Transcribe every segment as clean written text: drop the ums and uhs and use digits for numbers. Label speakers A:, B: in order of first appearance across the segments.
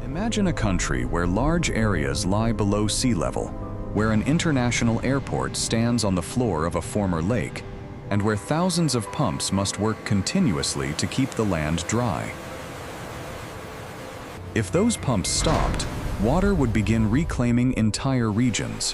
A: Imagine a country where large areas lie below sea level, where an international airport stands on the floor of a former lake, and where thousands of pumps must work continuously to keep the land dry. If those pumps stopped, water would begin reclaiming entire regions.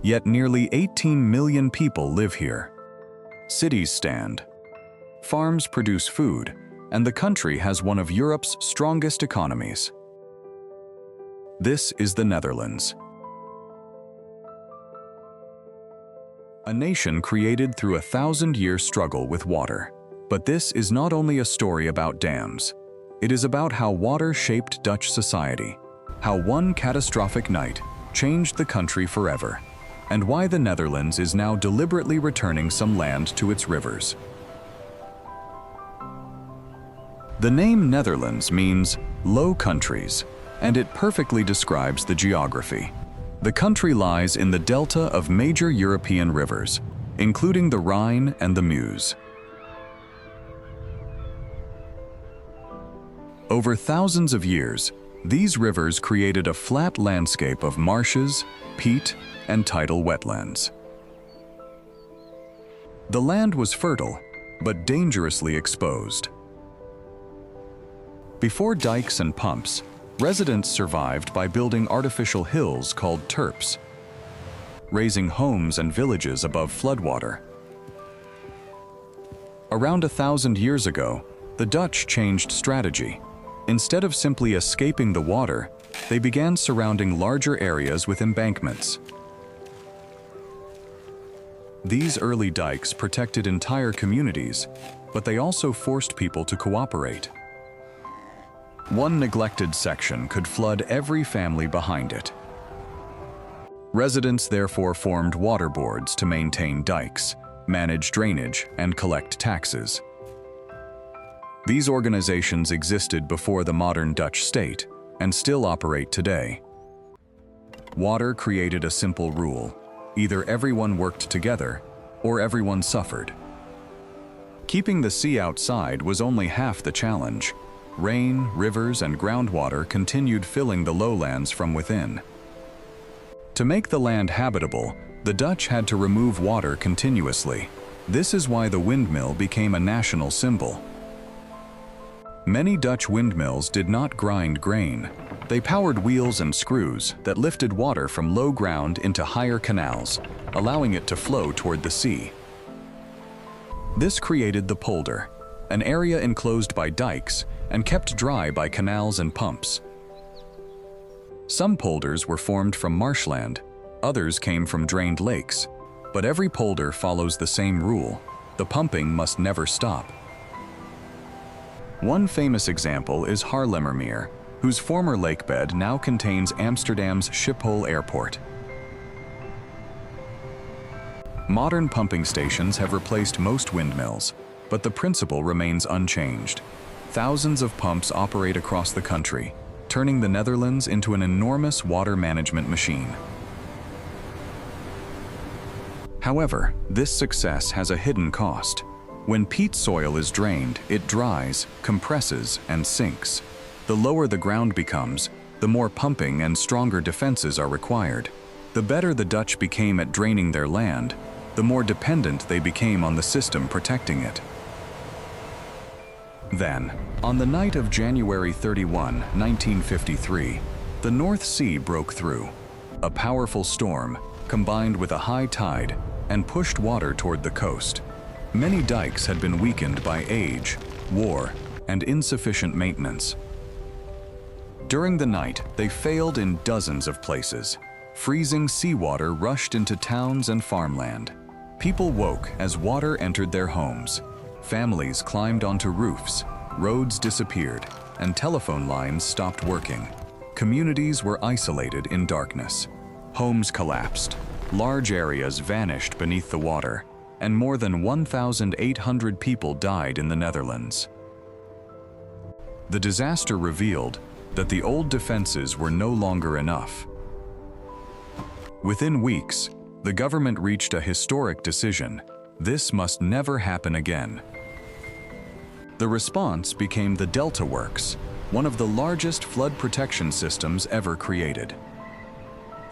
A: Yet nearly 18 million people live here. Cities stand. Farms produce food, and the country has one of Europe's strongest economies. This is the Netherlands. A nation created through a 1,000-year struggle with water. But this is not only a story about dams. It is about how water shaped Dutch society, how one catastrophic night changed the country forever, and why the Netherlands is now deliberately returning some land to its rivers. The name Netherlands means Low Countries, and it perfectly describes the geography. The country lies in the delta of major European rivers, including the Rhine and the Meuse. Over thousands of years, these rivers created a flat landscape of marshes, peat, and tidal wetlands. The land was fertile, but dangerously exposed. Before dikes and pumps, residents survived by building artificial hills called terps, raising homes and villages above floodwater. Around 1,000 years ago, the Dutch changed strategy. Instead of simply escaping the water, they began surrounding larger areas with embankments. These early dikes protected entire communities, but they also forced people to cooperate. One neglected section could flood every family behind it. Residents therefore formed water boards to maintain dikes, manage drainage, and collect taxes. These organizations existed before the modern Dutch state and still operate today. Water created a simple rule: either everyone worked together or everyone suffered. Keeping the sea outside was only half the challenge. Rain, rivers, and groundwater continued filling the lowlands from within. To make the land habitable, the Dutch had to remove water continuously. This is why the windmill became a national symbol. Many Dutch windmills did not grind grain. They powered wheels and screws that lifted water from low ground into higher canals, allowing it to flow toward the sea. This created the polder, an area enclosed by dikes and kept dry by canals and pumps. Some polders were formed from marshland, others came from drained lakes, but every polder follows the same rule: the pumping must never stop. One famous example is Haarlemmermeer, whose former lakebed now contains Amsterdam's Schiphol Airport. Modern pumping stations have replaced most windmills, but the principle remains unchanged. Thousands of pumps operate across the country, turning the Netherlands into an enormous water management machine. However, this success has a hidden cost. When peat soil is drained, it dries, compresses, and sinks. The lower the ground becomes, the more pumping and stronger defenses are required. The better the Dutch became at draining their land, the more dependent they became on the system protecting it. Then, on the night of January 31, 1953, the North Sea broke through. A powerful storm, combined with a high tide, and pushed water toward the coast. Many dikes had been weakened by age, war, and insufficient maintenance. During the night, they failed in dozens of places. Freezing seawater rushed into towns and farmland. People woke as water entered their homes. Families climbed onto roofs, roads disappeared, and telephone lines stopped working. Communities were isolated in darkness. Homes collapsed. Large areas vanished beneath the water, and more than 1,800 people died in the Netherlands. The disaster revealed that the old defenses were no longer enough. Within weeks, the government reached a historic decision: this must never happen again. The response became the Delta Works, one of the largest flood protection systems ever created.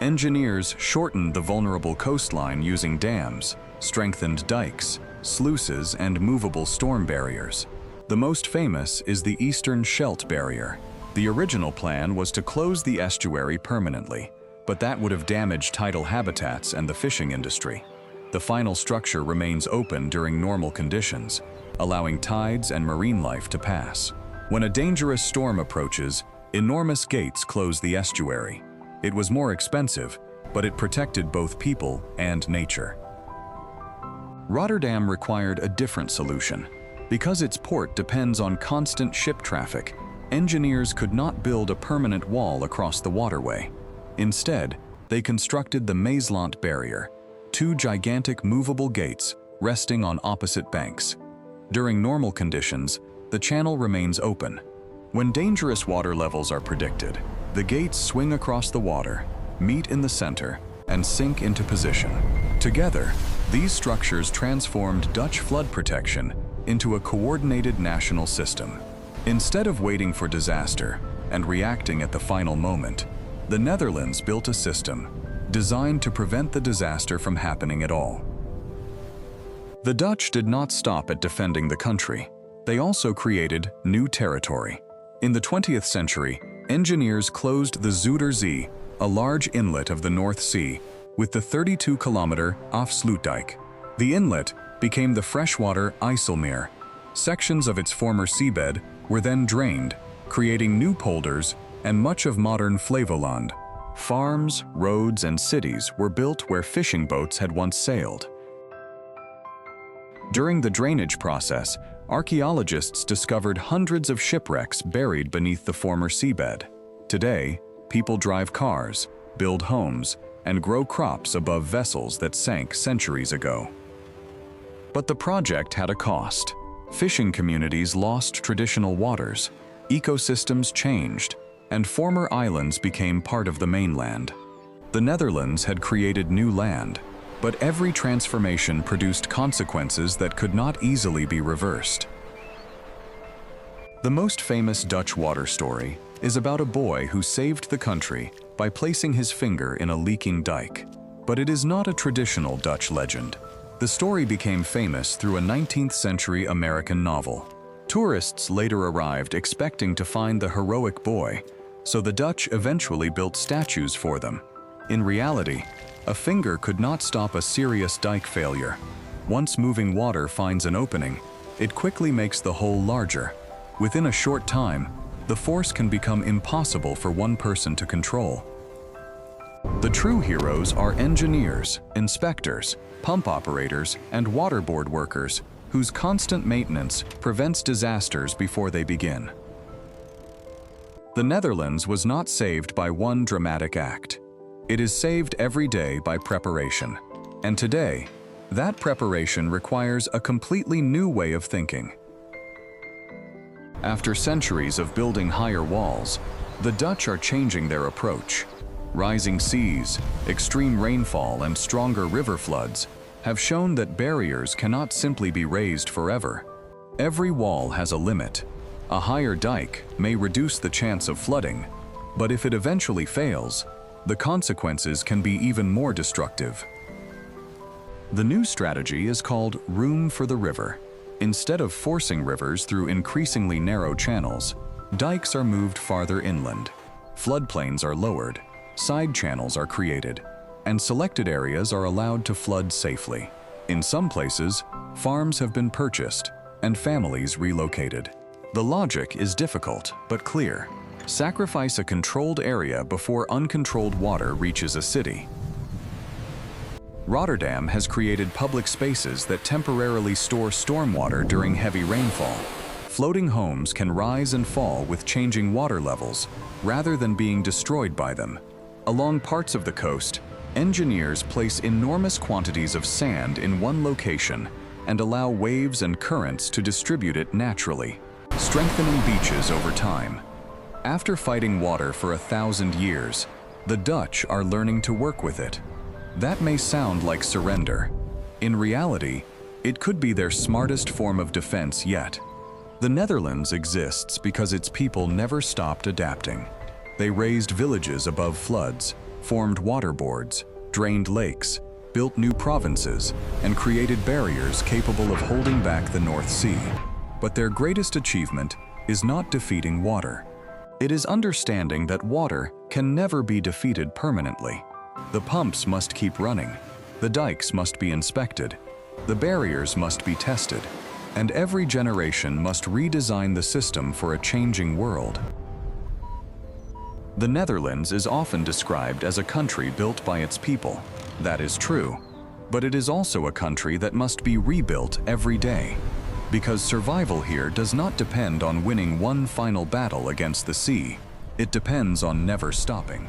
A: Engineers shortened the vulnerable coastline using dams, strengthened dikes, sluices, and movable storm barriers. The most famous is the eastern Scheldt barrier. The original plan was to close the estuary permanently, but that would have damaged tidal habitats and the fishing industry. The final structure remains open during normal conditions, allowing tides and marine life to pass. When a dangerous storm approaches, enormous gates close the estuary. It was more expensive, but it protected both people and nature. Rotterdam required a different solution. Because its port depends on constant ship traffic, engineers could not build a permanent wall across the waterway. Instead, they constructed the Maeslant barrier, two gigantic movable gates resting on opposite banks. During normal conditions, the channel remains open. When dangerous water levels are predicted, the gates swing across the water, meet in the center, and sink into position. Together, these structures transformed Dutch flood protection into a coordinated national system. Instead of waiting for disaster and reacting at the final moment, the Netherlands built a system designed to prevent the disaster from happening at all. The Dutch did not stop at defending the country. They also created new territory. In the 20th century, engineers closed the Zuiderzee, a large inlet of the North Sea, with the 32-kilometer Afsluitdijk. The inlet became the freshwater IJsselmeer. Sections of its former seabed were then drained, creating new polders and much of modern Flevoland. Farms, roads, and cities were built where fishing boats had once sailed. During the drainage process, archaeologists discovered hundreds of shipwrecks buried beneath the former seabed. Today, people drive cars, build homes, and grow crops above vessels that sank centuries ago. But the project had a cost. Fishing communities lost traditional waters, ecosystems changed, and former islands became part of the mainland. The Netherlands had created new land, but every transformation produced consequences that could not easily be reversed. The most famous Dutch water story is about a boy who saved the country by placing his finger in a leaking dike. But it is not a traditional Dutch legend. The story became famous through a 19th-century American novel. Tourists later arrived expecting to find the heroic boy, so the Dutch eventually built statues for them. In reality, a finger could not stop a serious dike failure. Once moving water finds an opening, it quickly makes the hole larger. Within a short time, the force can become impossible for one person to control. The true heroes are engineers, inspectors, pump operators, and waterboard workers, whose constant maintenance prevents disasters before they begin. The Netherlands was not saved by one dramatic act. It is saved every day by preparation. And today, that preparation requires a completely new way of thinking. After centuries of building higher walls, the Dutch are changing their approach. Rising seas, extreme rainfall, and stronger river floods have shown that barriers cannot simply be raised forever. Every wall has a limit. A higher dike may reduce the chance of flooding, but if it eventually fails, the consequences can be even more destructive. The new strategy is called room for the river. Instead of forcing rivers through increasingly narrow channels, dikes are moved farther inland. Floodplains are lowered, side channels are created, and selected areas are allowed to flood safely. In some places, farms have been purchased and families relocated. The logic is difficult but clear. Sacrifice a controlled area before uncontrolled water reaches a city. Rotterdam has created public spaces that temporarily store stormwater during heavy rainfall. Floating homes can rise and fall with changing water levels, rather than being destroyed by them. Along parts of the coast, engineers place enormous quantities of sand in one location and allow waves and currents to distribute it naturally, strengthening beaches over time. After fighting water for 1,000 years, the Dutch are learning to work with it. That may sound like surrender. In reality, it could be their smartest form of defense yet. The Netherlands exists because its people never stopped adapting. They raised villages above floods, formed waterboards, drained lakes, built new provinces, and created barriers capable of holding back the North Sea. But their greatest achievement is not defeating water. It is understanding that water can never be defeated permanently. The pumps must keep running, the dikes must be inspected, the barriers must be tested, and every generation must redesign the system for a changing world. The Netherlands is often described as a country built by its people. That is true, but it is also a country that must be rebuilt every day, because survival here does not depend on winning one final battle against the sea. It depends on never stopping.